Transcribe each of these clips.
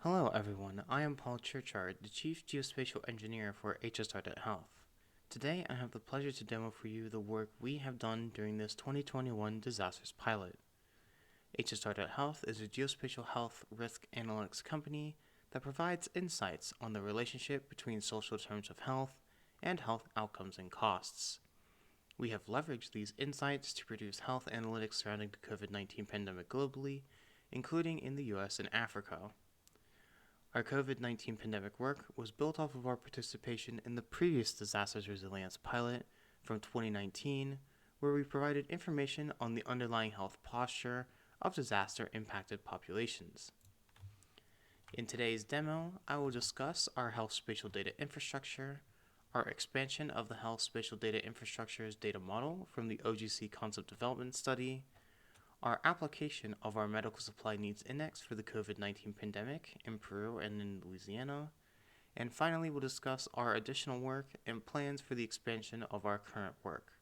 Hello everyone, I am Paul Churchard, the Chief Geospatial Engineer for HSR.health. Today I have the pleasure to demo for you the work we have done during this 2021 disasters pilot. HSR.health is a geospatial health risk analytics company that provides insights on the relationship between social terms of health and health outcomes and costs. We have leveraged these insights to produce health analytics surrounding the COVID-19 pandemic globally, including in the US and Africa. Our COVID-19 pandemic work was built off of our participation in the previous Disasters Resilience pilot from 2019, where we provided information on the underlying health posture of disaster-impacted populations. In today's demo, I will discuss our health spatial data infrastructure, our expansion of the health spatial data infrastructure's data model from the OGC concept development study, our application of our Medical Supply Needs Index for the COVID-19 pandemic in Peru and in Louisiana, and finally we'll discuss our additional work and plans for the expansion of our current work.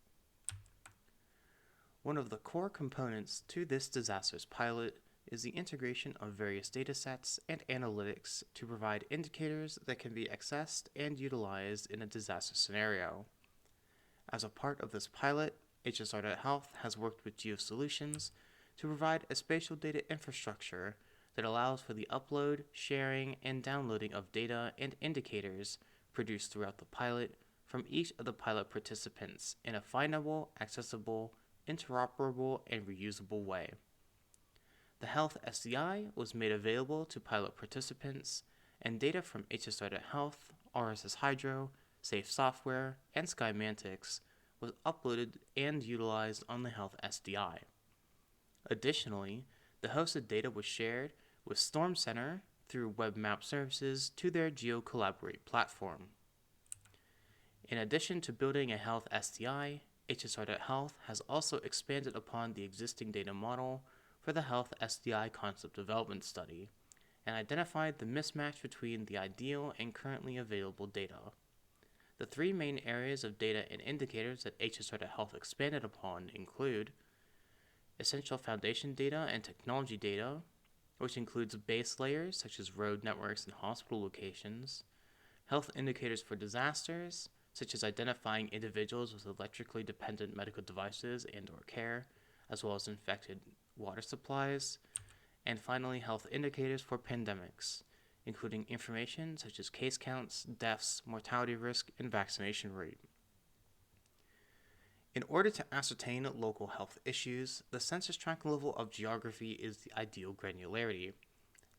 One of the core components to this disasters pilot is the integration of various datasets and analytics to provide indicators that can be accessed and utilized in a disaster scenario. As a part of this pilot, HSR.health has worked with GeoSolutions to provide a spatial data infrastructure that allows for the upload, sharing, and downloading of data and indicators produced throughout the pilot from each of the pilot participants in a findable, accessible, interoperable, and reusable way. The Health SDI was made available to pilot participants, and data from HSR.health, RSS Hydro, Safe Software, and Skymantics was uploaded and utilized on the Health SDI. Additionally, the hosted data was shared with Storm Center through Web Map Services to their GeoCollaborate platform. In addition to building a Health SDI, HSR.health has also expanded upon the existing data model for the Health SDI concept development study and identified the mismatch between the ideal and currently available data. The three main areas of data and indicators that HSR.health expanded upon include essential foundation data and technology data, which includes base layers such as road networks and hospital locations, health indicators for disasters, such as identifying individuals with electrically dependent medical devices and/or care, as well as infected water supplies, and finally health indicators for pandemics, including information such as case counts, deaths, mortality risk, and vaccination rate. In order to ascertain local health issues, the census tract level of geography is the ideal granularity.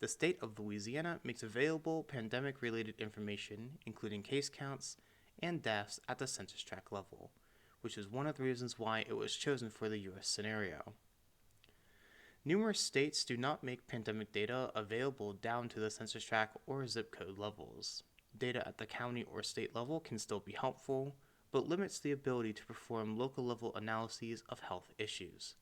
The state of Louisiana makes available pandemic-related information, including case counts and deaths at the census tract level, which is one of the reasons why it was chosen for the U.S. scenario. Numerous states do not make pandemic data available down to the census tract or zip code levels. Data at the county or state level can still be helpful, but limits the ability to perform local-level analyses of health issues.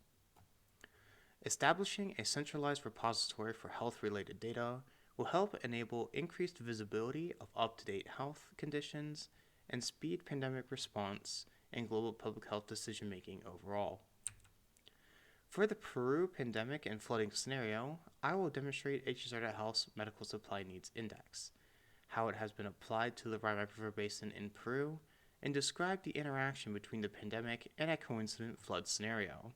Establishing a centralized repository for health-related data will help enable increased visibility of up-to-date health conditions and speed pandemic response and global public health decision-making overall. For the Peru pandemic and flooding scenario, I will demonstrate HSR.health's Medical Supply Needs Index, how it has been applied to the Rhinebeck River Basin in Peru, and describe the interaction between the pandemic and a coincident flood scenario.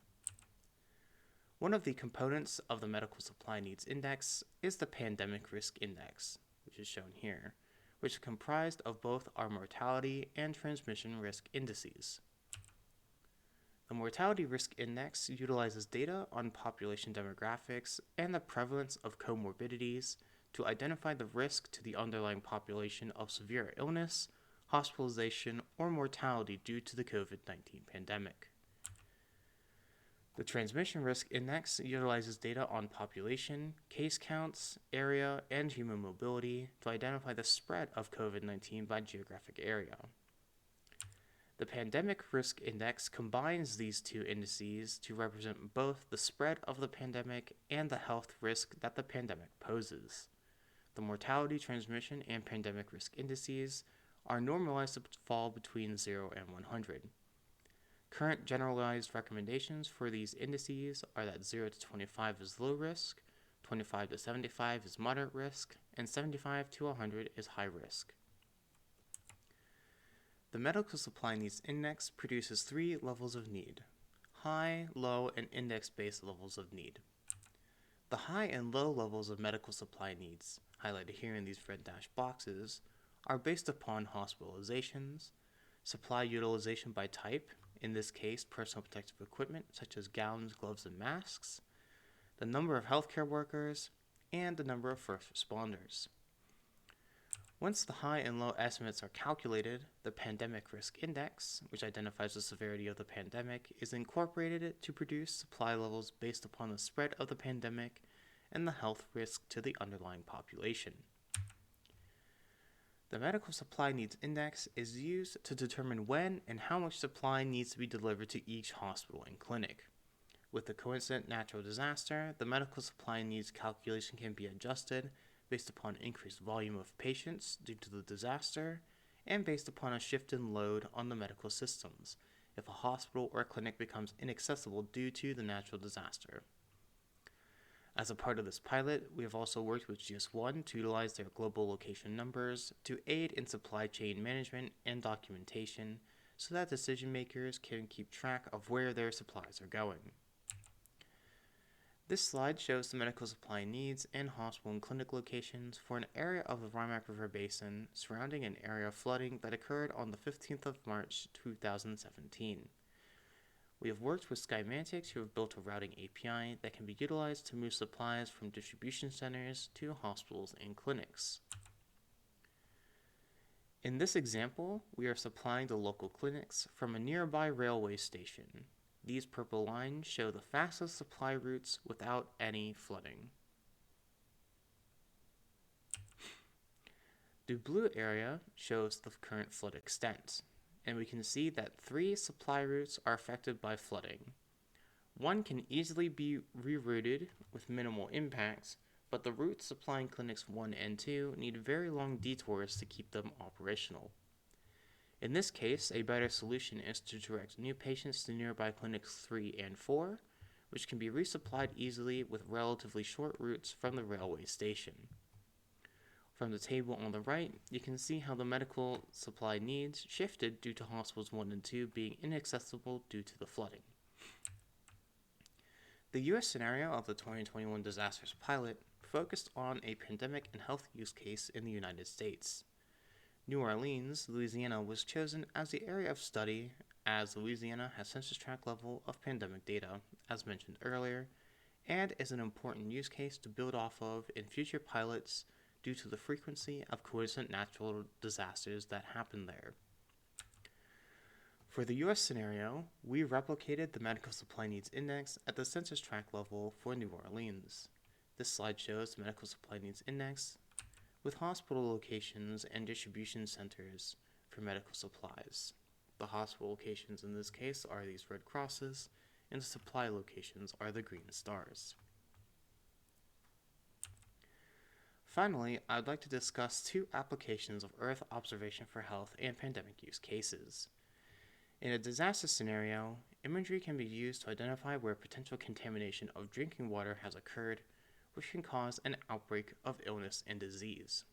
One of the components of the Medical Supply Needs Index is the Pandemic Risk Index, which is shown here, which is comprised of both our mortality and transmission risk indices. The Mortality Risk Index utilizes data on population demographics and the prevalence of comorbidities to identify the risk to the underlying population of severe illness, hospitalization, or mortality due to the COVID-19 pandemic. The Transmission Risk Index utilizes data on population, case counts, area, and human mobility to identify the spread of COVID-19 by geographic area. The Pandemic Risk Index combines these two indices to represent both the spread of the pandemic and the health risk that the pandemic poses. The mortality, transmission, and pandemic risk indices are normalized to fall between 0 and 100. Current generalized recommendations for these indices are that 0 to 25 is low risk, 25 to 75 is moderate risk, and 75 to 100 is high risk. The Medical Supply Needs Index produces 3 levels of need: high, low, and index-based levels of need. The high and low levels of medical supply needs, highlighted here in these red dashed boxes, are based upon hospitalizations, supply utilization by type, in this case personal protective equipment such as gowns, gloves, and masks, the number of healthcare workers, and the number of first responders. Once the high and low estimates are calculated, the Pandemic Risk Index, which identifies the severity of the pandemic, is incorporated to produce supply levels based upon the spread of the pandemic and the health risk to the underlying population. The Medical Supply Needs Index is used to determine when and how much supply needs to be delivered to each hospital and clinic. With the coincident natural disaster, the medical supply needs calculation can be adjusted based upon increased volume of patients due to the disaster, and based upon a shift in load on the medical systems, if a hospital or clinic becomes inaccessible due to the natural disaster. As a part of this pilot, we have also worked with GS1 to utilize their global location numbers to aid in supply chain management and documentation so that decision makers can keep track of where their supplies are going. This slide shows the medical supply needs and hospital and clinic locations for an area of the Rhinebeck River Basin surrounding an area of flooding that occurred on the 15th of March 2017. We have worked with Skymantics, who have built a routing API that can be utilized to move supplies from distribution centers to hospitals and clinics. In this example, we are supplying the local clinics from a nearby railway station. These purple lines show the fastest supply routes without any flooding. The blue area shows the current flood extent, and we can see that 3 supply routes are affected by flooding. One can easily be rerouted with minimal impacts, but the routes supplying clinics 1 and 2 need very long detours to keep them operational. In this case, a better solution is to direct new patients to nearby clinics 3 and 4, which can be resupplied easily with relatively short routes from the railway station. From the table on the right, you can see how the medical supply needs shifted due to hospitals 1 and 2 being inaccessible due to the flooding. The U.S. scenario of the 2021 disasters pilot focused on a pandemic and health use case in the United States. New Orleans, Louisiana was chosen as the area of study as Louisiana has census tract level of pandemic data, as mentioned earlier, and is an important use case to build off of in future pilots due to the frequency of coincident natural disasters that happen there. For the U.S. scenario, we replicated the Medical Supply Needs Index at the census tract level for New Orleans. This slide shows the Medical Supply Needs Index with hospital locations and distribution centers for medical supplies. The hospital locations in this case are these red crosses, and the supply locations are the green stars. Finally, I would like to discuss 2 applications of Earth observation for health and pandemic use cases. In a disaster scenario, imagery can be used to identify where potential contamination of drinking water has occurred, which can cause an outbreak of illness and disease.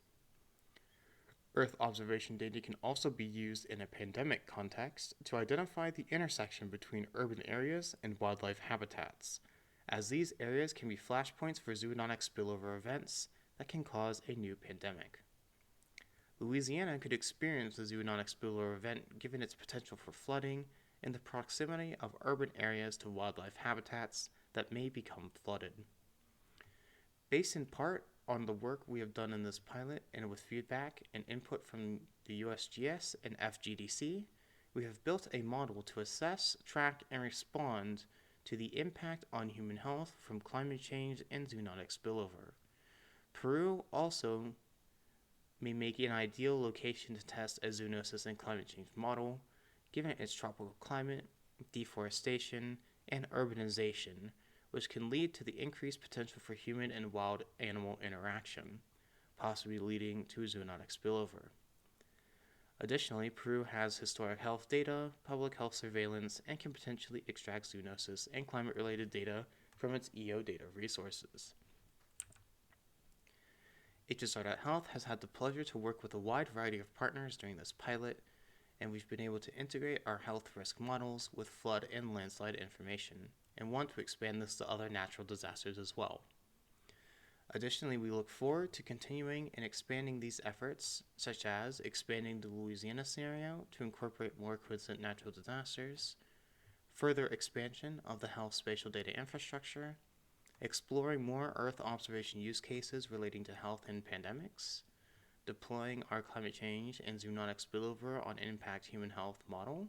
Earth observation data can also be used in a pandemic context to identify the intersection between urban areas and wildlife habitats, as these areas can be flashpoints for zoonotic spillover events that can cause a new pandemic. Louisiana could experience a zoonotic spillover event given its potential for flooding and the proximity of urban areas to wildlife habitats that may become flooded. Based in part on the work we have done in this pilot and with feedback and input from the USGS and FGDC, we have built a model to assess, track, and respond to the impact on human health from climate change and zoonotic spillover. Peru also may make an ideal location to test a zoonosis and climate change model, given its tropical climate, deforestation, and urbanization, which can lead to the increased potential for human and wild animal interaction, possibly leading to zoonotic spillover. Additionally, Peru has historic health data, public health surveillance, and can potentially extract zoonosis and climate-related data from its EO data resources. HSR.health has had the pleasure to work with a wide variety of partners during this pilot, and we've been able to integrate our health risk models with flood and landslide information, and want to expand this to other natural disasters as well. Additionally, we look forward to continuing and expanding these efforts, such as expanding the Louisiana scenario to incorporate more coincident natural disasters, further expansion of the health spatial data infrastructure, exploring more Earth observation use cases relating to health and pandemics, deploying our climate change and zoonotic spillover on impact human health model,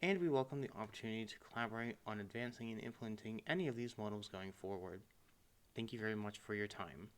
and we welcome the opportunity to collaborate on advancing and implementing any of these models going forward. Thank you very much for your time.